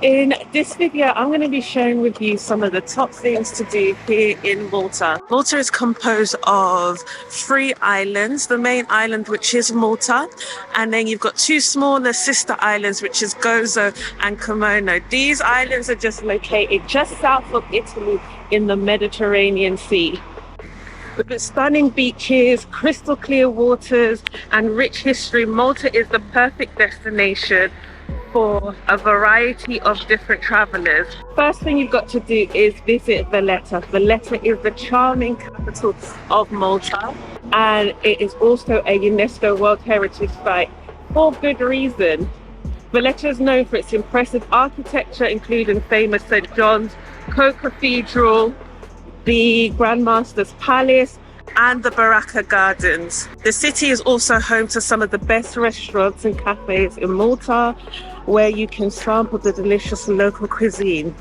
In this video, I'm going to be sharing with you some of the top things to do here in Malta. Malta is composed of 3 islands, the main island, which is Malta, and then you've got 2 smaller sister islands, which is Gozo and Comino. These islands are just located just south of Italy in the Mediterranean Sea. With its stunning beaches, crystal clear waters, and rich history, Malta is the perfect destination for a variety of different travelers. First thing you've got to do is visit Valletta. Valletta is the charming capital of Malta, and it is also a UNESCO World Heritage Site for good reason. Valletta is known for its impressive architecture, including famous St. John's Co-Cathedral, the Grand Master's Palace, and the Baracca Gardens. The city is also home to some of the best restaurants and cafes in Malta, where you can sample the delicious local cuisine.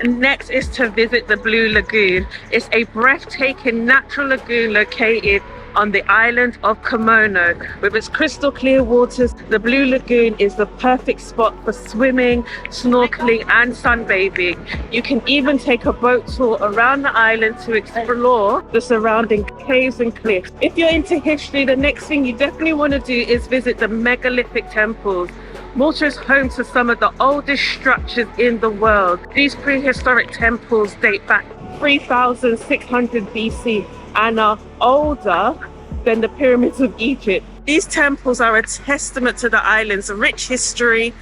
Next is to visit the Blue Lagoon. It's a breathtaking natural lagoon located on the island of Comino. With its crystal clear waters, the Blue Lagoon is the perfect spot for swimming, snorkeling, and sunbathing. You can even take a boat tour around the island to explore the surrounding caves and cliffs. If you're into history, the next thing you definitely want to do is visit the megalithic temples. Malta is home to some of the oldest structures in the world. These prehistoric temples date back 3,600 BC and are older than the pyramids of Egypt. These temples are a testament to the island's rich history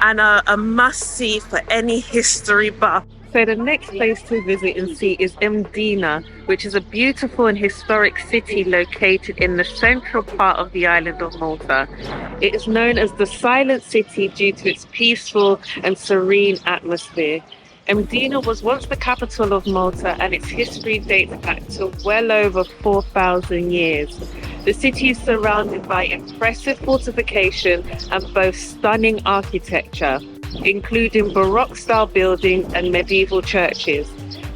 and are a must-see for any history buff. So the next place to visit and see is Mdina, which is a beautiful and historic city located in the central part of the island of Malta. It is known as the Silent City due to its peaceful and serene atmosphere. Mdina was once the capital of Malta, and its history dates back to well over 4,000 years. The city is surrounded by impressive fortification and both stunning architecture, including Baroque-style buildings and medieval churches.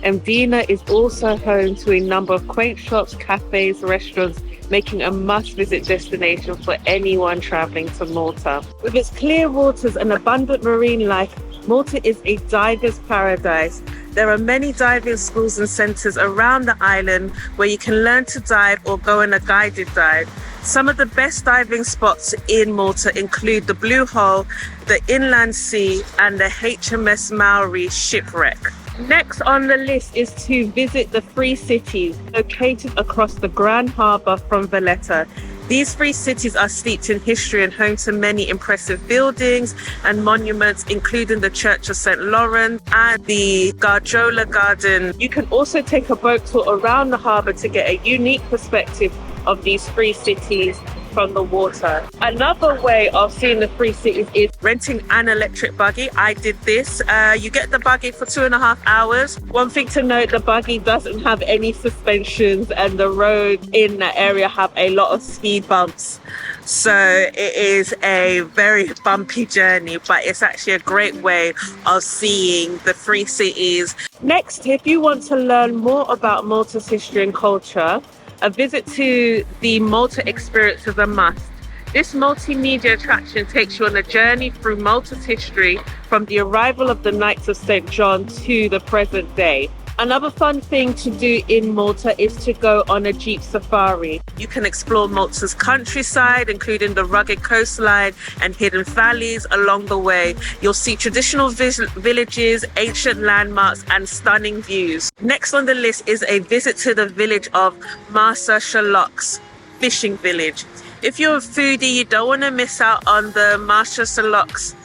Mdina is also home to a number of quaint shops, cafes, restaurants, making a must-visit destination for anyone traveling to Malta. With its clear waters and abundant marine life, Malta is a diver's paradise. There are many diving schools and centres around the island where you can learn to dive or go on a guided dive. Some of the best diving spots in Malta include the Blue Hole, the Inland Sea, and the HMS Maori shipwreck. Next on the list is to visit the 3 cities located across the Grand Harbour from Valletta. These 3 cities are steeped in history and home to many impressive buildings and monuments, including the Church of St. Lawrence and the Garjola Garden. You can also take a boat tour around the harbour to get a unique perspective of these 3 cities from the water. Another way of seeing the 3 cities is renting an electric buggy. I did this. You get the buggy for 2.5 hours. One thing to note, the buggy doesn't have any suspensions, and the roads in that area have a lot of speed bumps. So it is a very bumpy journey, but it's actually a great way of seeing the 3 cities. Next, if you want to learn more about Malta's history and culture, a visit to the Malta Experience is a must. This multimedia attraction takes you on a journey through Malta's history from the arrival of the Knights of St. John to the present day. Another fun thing to do in Malta is to go on a jeep safari. You can explore Malta's countryside, including the rugged coastline and hidden valleys along the way. You'll see traditional villages, ancient landmarks, and stunning views. Next on the list is a visit to the village of Marsaxlokk fishing village. If you're a foodie, you don't want to miss out on the Marsaxlokk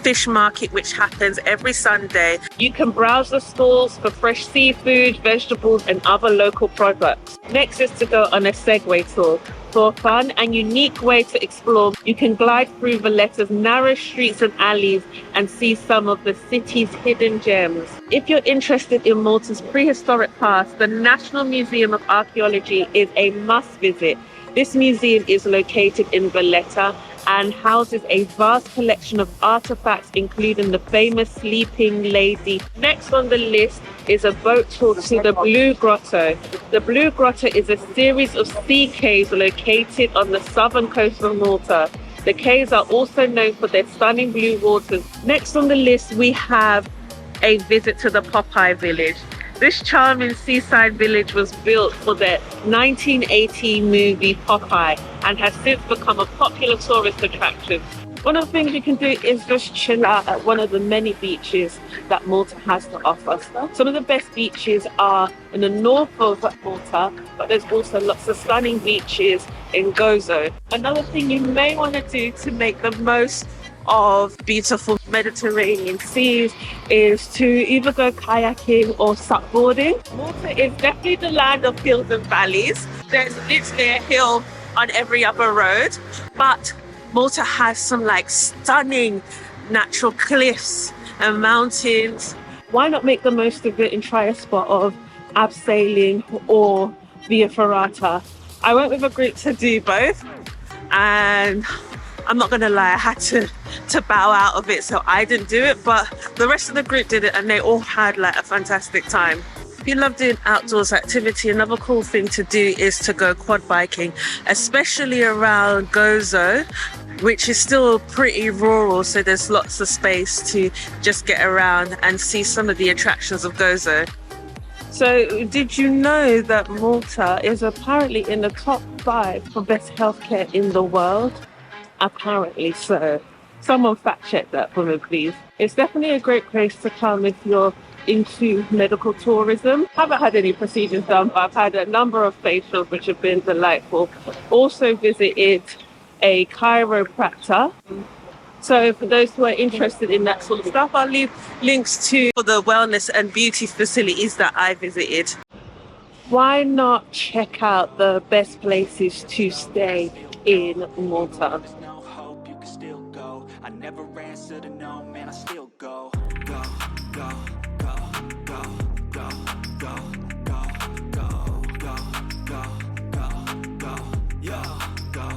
fish market, which happens every Sunday. You can browse the stalls for fresh seafood, vegetables, and other local products. Next is to go on a Segway tour. For a fun and unique way to explore, you can glide through Valletta's narrow streets and alleys and see some of the city's hidden gems. If you're interested in Malta's prehistoric past, the National Museum of Archaeology is a must visit. This museum is located in Valletta and houses a vast collection of artifacts, including the famous Sleeping Lady. Next on the list is a boat tour to the Blue Grotto. The Blue Grotto is a series of sea caves located on the southern coast of Malta. The caves are also known for their stunning blue waters. Next on the list, we have a visit to the Popeye village. This charming seaside village was built for the 1918 movie Popeye and has since become a popular tourist attraction. One of the things you can do is just chill out at one of the many beaches that Malta has to offer. Some of the best beaches are in the north of Malta, but there's also lots of stunning beaches in Gozo. Another thing you may want to do to make the most of beautiful Mediterranean seas is to either go kayaking or supboarding. Malta is definitely the land of hills and valleys. There's literally a hill on every other road, but Malta has some like stunning natural cliffs and mountains. Why not make the most of it and try a spot of abseiling or via ferrata? I went with a group to do both, and I'm not gonna lie, I had to bow out of it, so I didn't do it, but the rest of the group did it and they all had like a fantastic time. If you love doing outdoors activity, another cool thing to do is to go quad biking, especially around Gozo, which is still pretty rural, so there's lots of space to just get around and see some of the attractions of Gozo. So did you know that Malta is apparently in the top 5 for best healthcare in the world? Apparently so. Someone fact check that for me, please. It's definitely a great place to come if you're into medical tourism. Haven't had any procedures done, but I've had a number of facials which have been delightful. Also visited a chiropractor. So for those who are interested in that sort of stuff, I'll leave links to the wellness and beauty facilities that I visited. Why not check out the best places to stay in Malta? I never answer to